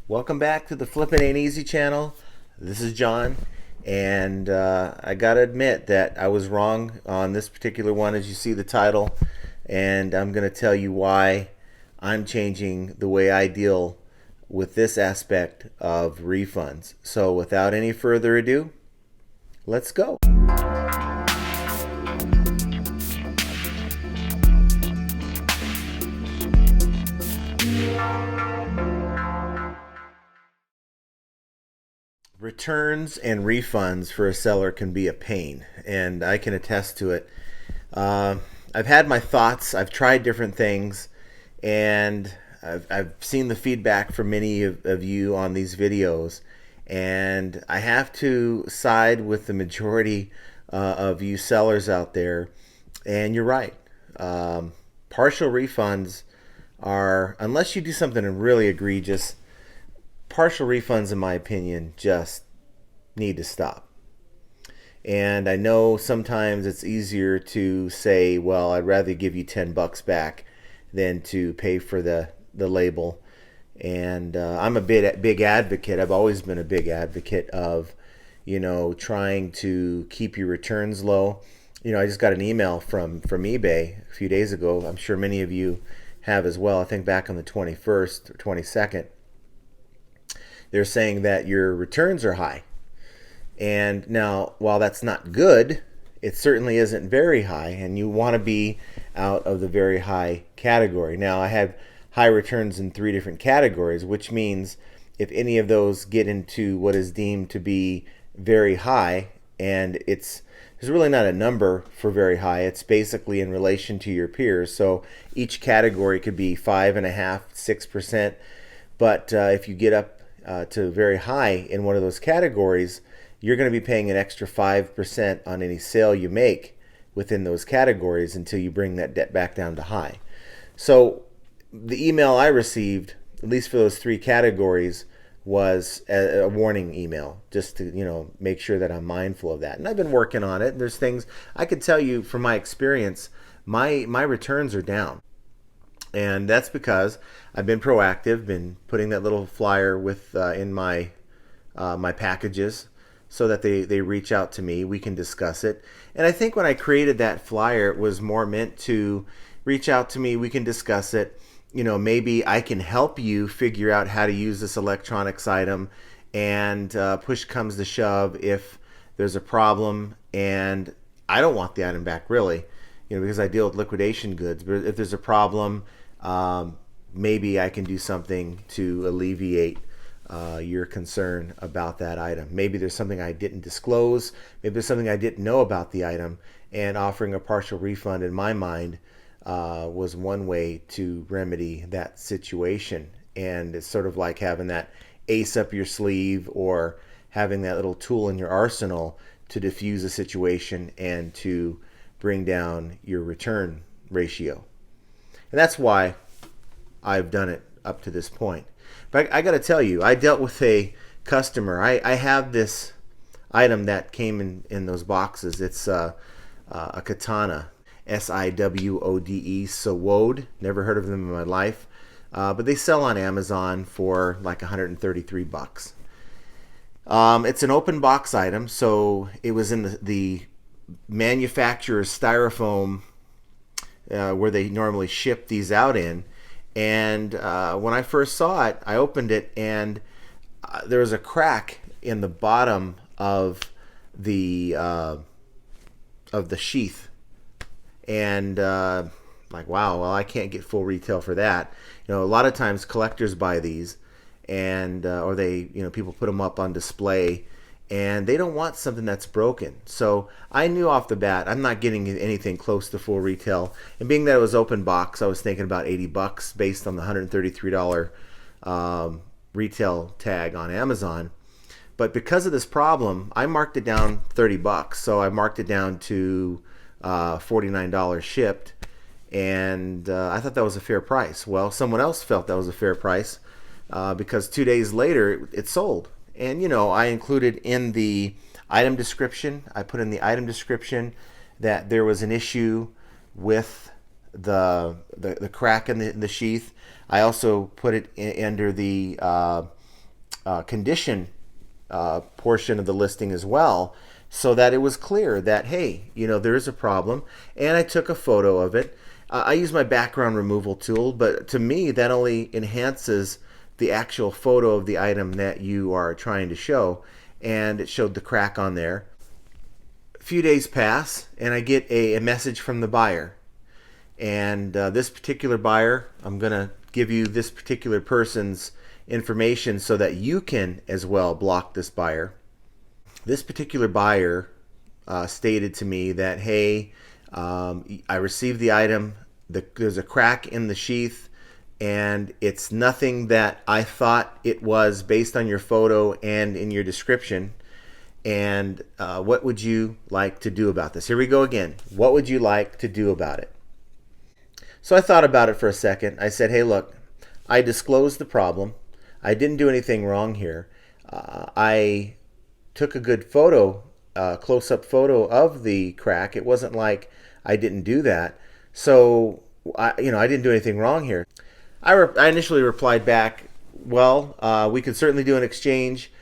Welcome back to the Flippin' Ain't Easy channel. This is John, and I gotta admit that I was wrong on this particular one, as you see the title, and I'm gonna tell you why I'm changing the way I deal with this aspect of refunds. So without any further ado, let's go. Returns and refunds for a seller can be a pain, and I can attest to it. Uh, I've had my thoughts, I've tried different things, and I've seen the feedback from many of you on these videos, and I have to side with the majority of you sellers out there, and you're right. Partial refunds are, unless you do something really egregious, partial refunds, in my opinion, just need to stop. And I know sometimes it's easier to say, well, I'd rather give you 10 bucks back than to pay for the label. And I'm a big advocate. I've always been a big advocate of, trying to keep your returns low. I just got an email from eBay a few days ago. I'm sure many of you have as well. I think back on the 21st or 22nd. They're saying that your returns are high. And now, while that's not good, it certainly isn't very high, and you want to be out of the very high category. Now, I have high returns in 3 different categories, which means if any of those get into what is deemed to be very high, and there's really not a number for very high, it's basically in relation to your peers. So each category could be 5.5%, 6%, but if you get up to very high in one of those categories, you're going to be paying an extra 5% on any sale you make within those categories until you bring that debt back down to high. So the email I received, at least for those 3 categories, was a warning email, just to make sure that I'm mindful of that. And I've been working on it. There's things I could tell you from my experience, my returns are down. And that's because I've been proactive, been putting that little flyer with in my packages so that they reach out to me. We can discuss it. And I think when I created that flyer, it was more meant to reach out to me. We can discuss it. Maybe I can help you figure out how to use this electronics item, and push comes to shove if there's a problem and I don't want the item back, really, because I deal with liquidation goods. But if there's a problem, maybe I can do something to alleviate your concern about that item. Maybe there's something I didn't disclose. Maybe there's something I didn't know about the item, and offering a partial refund, in my mind, was one way to remedy that situation. And it's sort of like having that ace up your sleeve, or having that little tool in your arsenal to diffuse a situation and to bring down your return ratio. And that's why I've done it up to this point. But I got to tell you, I dealt with a customer. I have this item that came in those boxes. It's a katana, Siwode, Sewode. Never heard of them in my life. But they sell on Amazon for like 133 bucks. It's an open box item, so it was in the manufacturer's styrofoam where they normally ship these out in. And when I first saw it, I opened it, and there was a crack in the bottom of the sheath. And like, wow, well, I can't get full retail for that. A lot of times collectors buy these, and or they, people put them up on display, and they don't want something that's broken. So I knew off the bat I'm not getting anything close to full retail. And being that it was open box, I was thinking about 80 bucks based on the $133 retail tag on Amazon. But because of this problem, I marked it down 30 bucks. So I marked it down to $49 shipped, and I thought that was a fair price. Well, someone else felt that was a fair price because 2 days later it sold. And I included in the item description, I put in the item description that there was an issue with the crack in the sheath. I also put it under the condition portion of the listing as well, so that it was clear that, hey, there is a problem. And I took a photo of it. I use my background removal tool, but to me that only enhances the actual photo of the item that you are trying to show. And it showed the crack on there. A few days pass and I get a message from the buyer. And this particular buyer, I'm going to give you this particular person's information so that you can as well block this buyer. This particular buyer stated to me that, hey, I received the item, there's a crack in the sheath, and it's nothing that I thought it was based on your photo and in your description. And what would you like to do about this? Here we go again. What would you like to do about it? So I thought about it for a second. I said, hey, look, I disclosed the problem. I didn't do anything wrong here. I took a good photo, close-up photo of the crack. It wasn't like I didn't do that. So, I didn't do anything wrong here. I initially replied back, well, we could certainly do an exchange.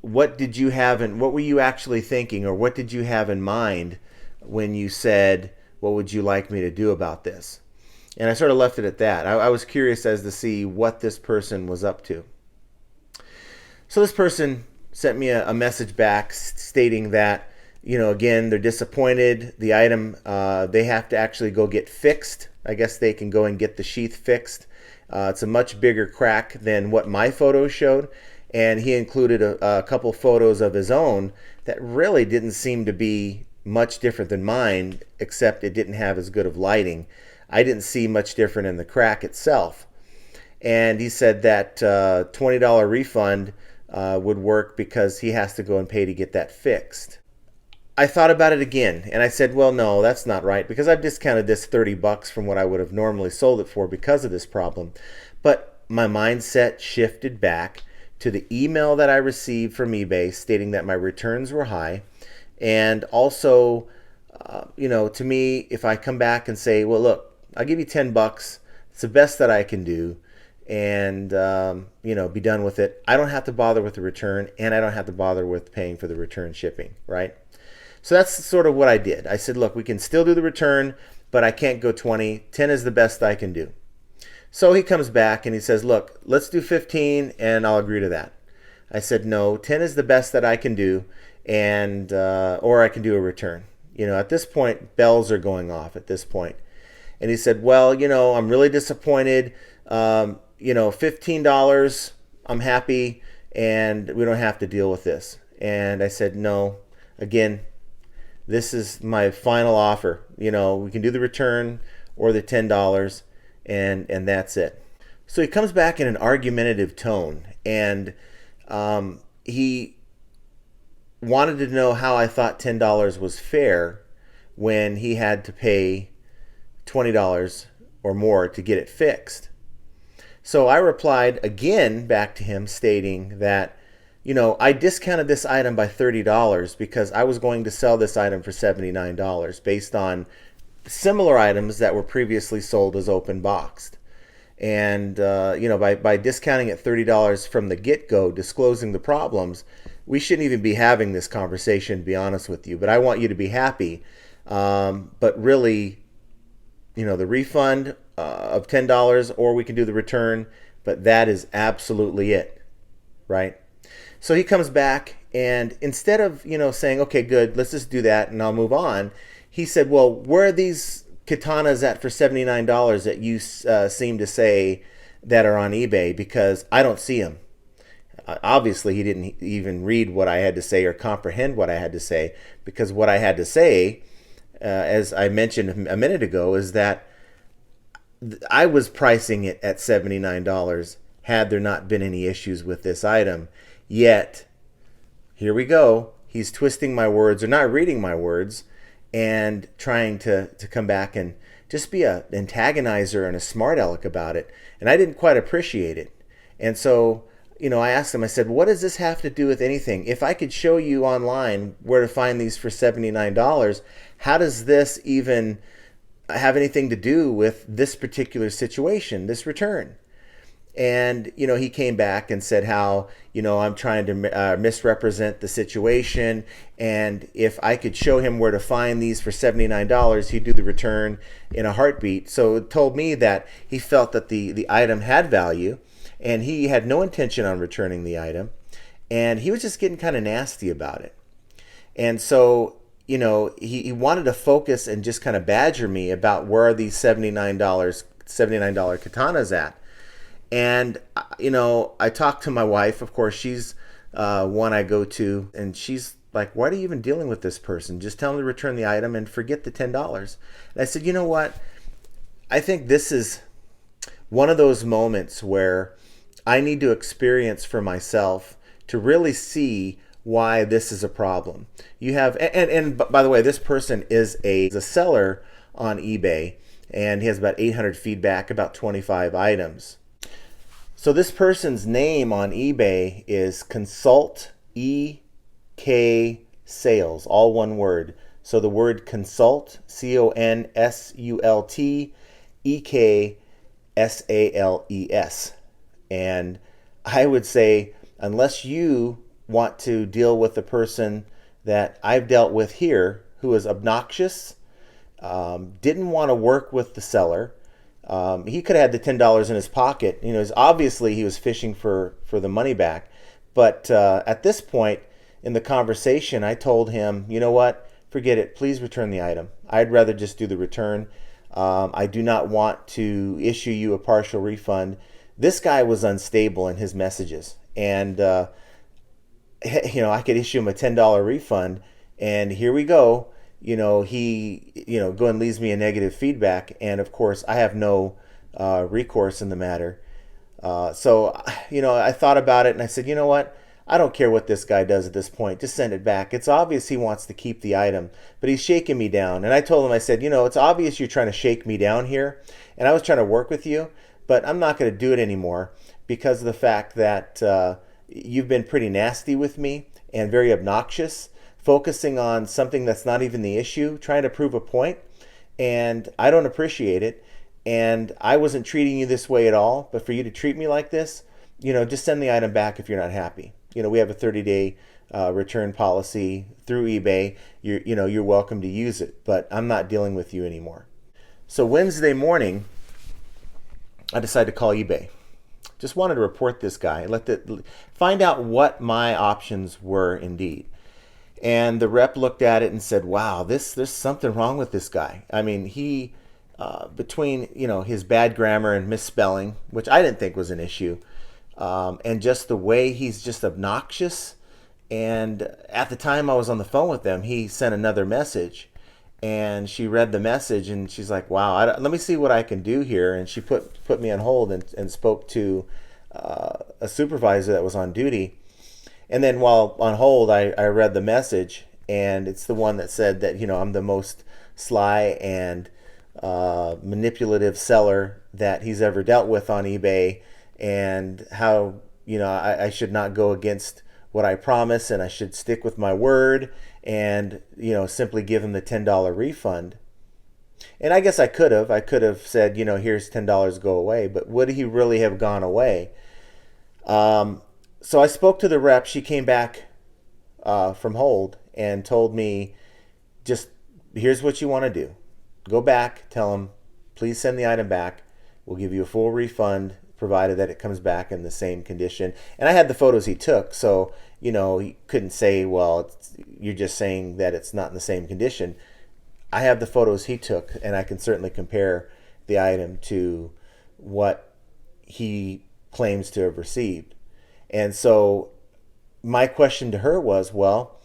What did you have and what were you actually thinking, or what did you have in mind when you said, what would you like me to do about this? And I sort of left it at that. I was curious as to see what this person was up to. So this person sent me a message back stating that, again, they're disappointed. The item, they have to actually go get fixed. I guess they can go and get the sheath fixed. It's a much bigger crack than what my photos showed. And he included a couple photos of his own that really didn't seem to be much different than mine, except it didn't have as good of lighting. I didn't see much different in the crack itself. And he said that $20 refund would work because he has to go and pay to get that fixed. I thought about it again and I said, well, no, that's not right, because I've discounted this $30 from what I would have normally sold it for because of this problem. But my mindset shifted back to the email that I received from eBay stating that my returns were high. And also, to me, if I come back and say, well, look, I'll give you $10, it's the best that I can do, and, be done with it. I don't have to bother with the return, and I don't have to bother with paying for the return shipping, right? So that's sort of what I did. I said, look, we can still do the return, but I can't go 20. 10 is the best I can do. So he comes back and he says, look, let's do 15 and I'll agree to that. I said, no, 10 is the best that I can do, and or I can do a return. At this point, bells are going off at this point. And he said, well, I'm really disappointed. $15, I'm happy, and we don't have to deal with this. And I said, no, again, this is my final offer. We can do the return or the $10, and that's it. So he comes back in an argumentative tone, and he wanted to know how I thought $10 was fair when he had to pay $20 or more to get it fixed. So I replied again back to him stating that, I discounted this item by $30 because I was going to sell this item for $79 based on similar items that were previously sold as open boxed. And, by discounting at $30 from the get-go, disclosing the problems, we shouldn't even be having this conversation, to be honest with you. But I want you to be happy. But really, the refund of $10, or we can do the return, but that is absolutely it, right? So he comes back, and instead of, saying, okay, good, let's just do that and I'll move on, he said, well, where are these katanas at for $79 that you seem to say that are on eBay? Because I don't see them. Obviously, he didn't even read what I had to say or comprehend what I had to say, because what I had to say, as I mentioned a minute ago, is that I was pricing it at $79 had there not been any issues with this item. Yet, here we go, he's twisting my words or not reading my words and trying to come back and just be an antagonizer and a smart aleck about it. And I didn't quite appreciate it. And so, I asked him, I said, what does this have to do with anything? If I could show you online where to find these for $79, how does this even have anything to do with this particular situation, this return? And he came back and said how I'm trying to misrepresent the situation, and if I could show him where to find these for $79, he'd do the return in a heartbeat. So it told me that he felt that the item had value, and he had no intention on returning the item, and he was just getting kind of nasty about it. And so he wanted to focus and just kind of badger me about where are these $79 katanas at. And I talked to my wife. Of course, she's one I go to, and she's like, "Why are you even dealing with this person? Just tell him to return the item and forget the $10." And I said, "You know what? I think this is one of those moments where I need to experience for myself to really see why this is a problem." You have, and by the way, this person is a seller on eBay, and he has about 800 feedback, about 25 items. So this person's name on eBay is Consult EK Sales, all one word. So the word consult, CONSULT, EKSALES. And I would say, unless you want to deal with the person that I've dealt with here, who is obnoxious, didn't want to work with the seller. He could have had the $10 in his pocket. Obviously he was fishing for the money back. But at this point in the conversation, I told him, you know what? Forget it. Please return the item. I'd rather just do the return. I do not want to issue you a partial refund. This guy was unstable in his messages. And, I could issue him a $10 refund. And here we go. He go and leaves me a negative feedback, and of course I have no recourse in the matter. So I thought about it, and I said, you know what? I don't care what this guy does at this point. Just send it back. It's obvious he wants to keep the item, but he's shaking me down. And I told him, I said, it's obvious you're trying to shake me down here, and I was trying to work with you, but I'm not going to do it anymore because of the fact that you've been pretty nasty with me and very obnoxious, focusing on something that's not even the issue, trying to prove a point, and I don't appreciate it. And I wasn't treating you this way at all, but for you to treat me like this, just send the item back if you're not happy. We have a 30-day return policy through eBay. You're welcome to use it, but I'm not dealing with you anymore. So Wednesday morning, I decided to call eBay. Just wanted to report this guy, find out what my options were indeed. And the rep looked at it and said, wow, there's something wrong with this guy. I mean, he, between, his bad grammar and misspelling, which I didn't think was an issue, and just the way he's just obnoxious. And at the time I was on the phone with them, he sent another message, and she read the message, and she's like, wow, let me see what I can do here. And she put me on hold and spoke to a supervisor that was on duty. And then while on hold, I read the message, and it's the one that said that, I'm the most sly and manipulative seller that he's ever dealt with on eBay, and how, I should not go against what I promise, and I should stick with my word, and, simply give him the $10 refund. And I guess I could have said, here's $10, go away, but would he really have gone away? So I spoke to the rep. She came back from hold and told me, just here's what you want to do. Go back, tell him, please send the item back. We'll give you a full refund, provided that it comes back in the same condition. And I had the photos he took, so, he couldn't say, well, you're just saying that it's not in the same condition. I have the photos he took, and I can certainly compare the item to what he claims to have received. And so my question to her was, well,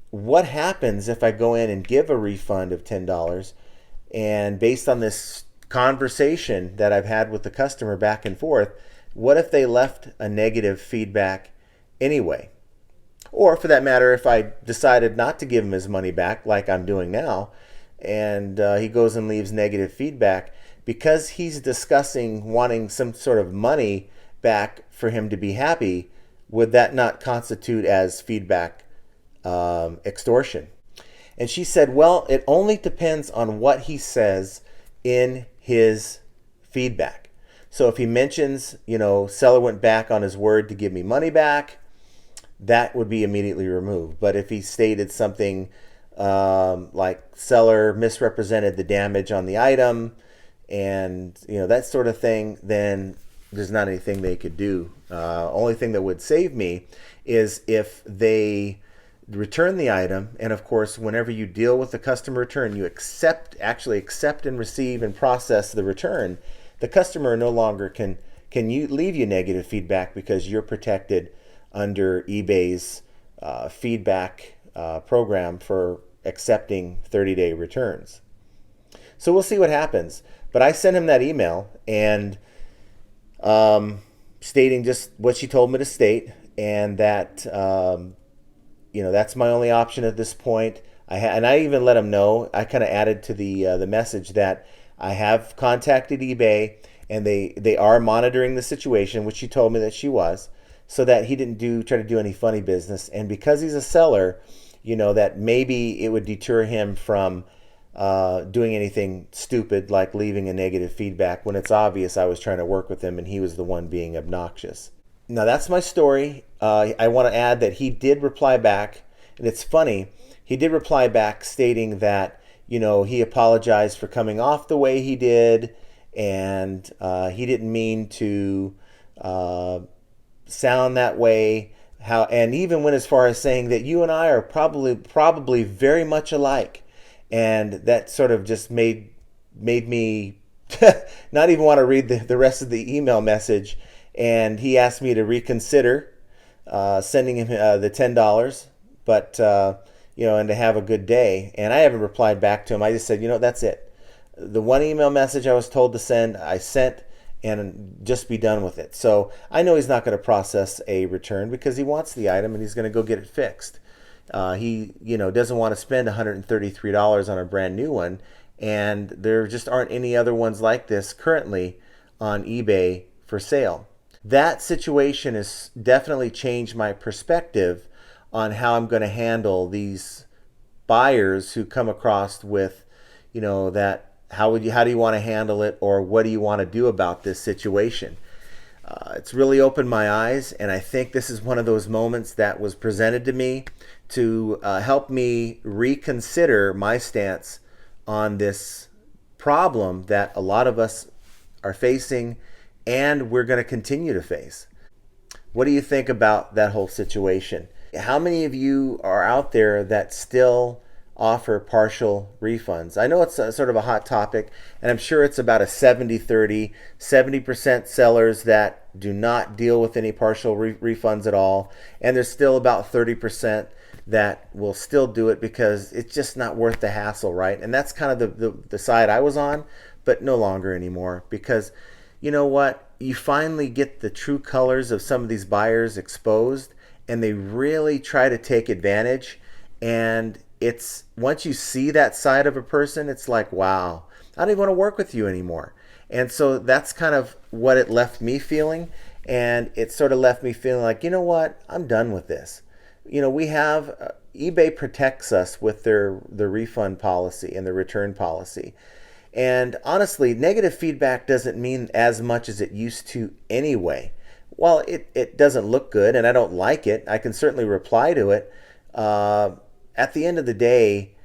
what happens if I go in and give a refund of $10, and based on this conversation that I've had with the customer back and forth, what if they left a negative feedback anyway? Or for that matter, if I decided not to give him his money back like I'm doing now, and he goes and leaves negative feedback because he's discussing wanting some sort of money back for him to be happy, would that not constitute as feedback extortion? And she said, well, it only depends on what he says in his feedback. So if he mentions, seller went back on his word to give me money back, that would be immediately removed. But if he stated something like seller misrepresented the damage on the item and that sort of thing, then there's not anything they could do. Only thing that would save me is if they return the item, and of course whenever you deal with the customer return, you actually accept and receive and process the return. The customer no longer can leave you negative feedback because you're protected under eBay's feedback program for accepting 30-day returns. So we'll see what happens. But I sent him that email and stating just what she told me to state, and that that's my only option at this point. And I even let him know. I kind of added to the message that I have contacted eBay and they are monitoring the situation, which she told me that she was, so that he didn't try to do any funny business. And because he's a seller, that maybe it would deter him from doing anything stupid like leaving a negative feedback when it's obvious I was trying to work with him and he was the one being obnoxious. Now that's my story. I want to add that he did reply back, and it's funny. He did reply back stating that he apologized for coming off the way he did, and he didn't mean to sound that way. And even went as far as saying that you and I are probably very much alike, and that sort of just made me not even want to read the rest of the email message. And he asked me to reconsider sending him the $10, but and to have a good day. And I haven't replied back to him. I just said, that's it. The one email message I was told to send, I sent, and just be done with it. So I know he's not going to process a return because he wants the item and he's going to go get it fixed. He doesn't want to spend $133 on a brand new one, and there just aren't any other ones like this currently on eBay for sale. That situation has definitely changed my perspective on how I'm going to handle these buyers who come across with, that how do you want to handle it, or what do you want to do about this situation? It's really opened my eyes, and I think this is one of those moments that was presented to me to help me reconsider my stance on this problem that a lot of us are facing and we're going to continue to face. What do you think about that whole situation? How many of you are out there that still offer partial refunds? I know it's sort of a hot topic, and I'm sure it's about a 70-30, 70% sellers that do not deal with any partial refunds at all, and there's still about 30% that will still do it because it's just not worth the hassle, right? And that's kind of the side I was on, but no longer anymore, because you know what? You finally get the true colors of some of these buyers exposed, and they really try to take advantage. And it's once you see that side of a person, it's like, wow, I don't even want to work with you anymore. And so that's kind of what it left me feeling. And it sort of left me feeling like, you know what? I'm done with this. We have eBay protects us with their refund policy and the return policy. And honestly, negative feedback doesn't mean as much as it used to anyway. While it doesn't look good and I don't like it, I can certainly reply to it. At the end of the day,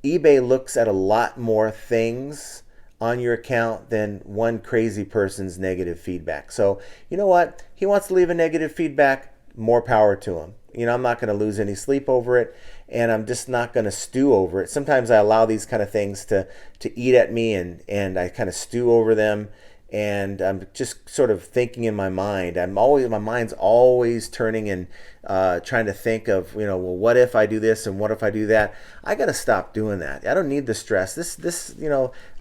eBay looks at a lot more things on your account than one crazy person's negative feedback. So you know what? He wants to leave a negative feedback, more power to him. I'm not going to lose any sleep over it, and I'm just not going to stew over it. Sometimes I allow these kind of things to eat at me, and I kind of stew over them, and I'm just sort of thinking in my mind. My mind's always turning and trying to think of, well, what if I do this and what if I do that? I got to stop doing that. I don't need the stress. This,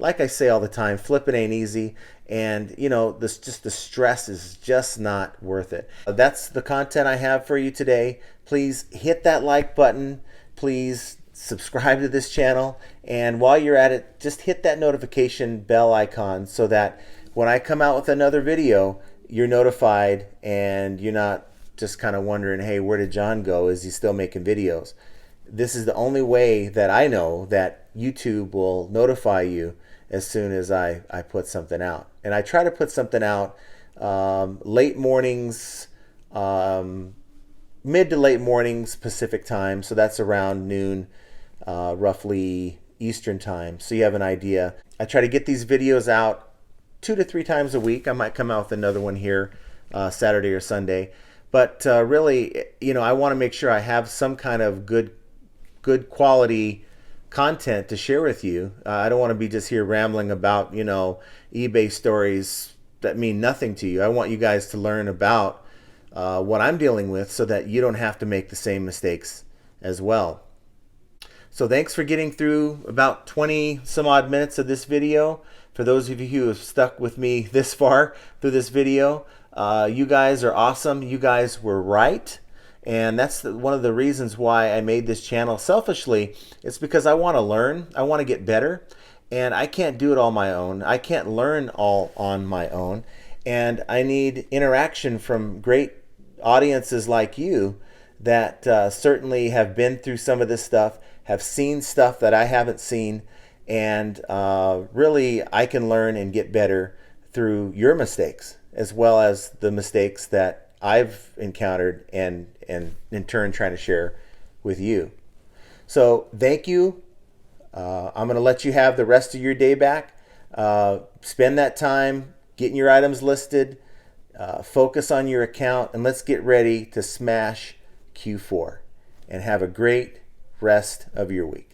like I say all the time, flipping ain't easy. And the stress is just not worth it. That's the content I have for you today. Please hit that like button. Please subscribe to this channel. And while you're at it, just hit that notification bell icon so that when I come out with another video, you're notified and you're not just kind of wondering, hey, where did John go? Is he still making videos? This is the only way that I know that YouTube will notify you as soon as I put something out. And I try to put something out late mornings, mid to late mornings Pacific time. So that's around noon, roughly Eastern time. So you have an idea. I try to get these videos out 2 to 3 times a week. I might come out with another one here Saturday or Sunday. But really, I want to make sure I have some kind of good quality content to share with you. I don't want to be just here rambling about, eBay stories that mean nothing to you. I want you guys to learn about what I'm dealing with so that you don't have to make the same mistakes as well. So thanks for getting through about 20 some odd minutes of this video. For those of you who have stuck with me this far through this video, you guys are awesome. You guys were right. And that's one of the reasons why I made this channel selfishly. It's because I want to learn. I want to get better. And I can't do it all my own. I can't learn all on my own. And I need interaction from great audiences like you that certainly have been through some of this stuff, have seen stuff that I haven't seen, and really I can learn and get better through your mistakes as well as the mistakes that I've encountered and in turn trying to share with you. So thank you. I'm going to let you have the rest of your day back. Spend that time getting your items listed, focus on your account, and let's get ready to smash Q4 and have a great rest of your week.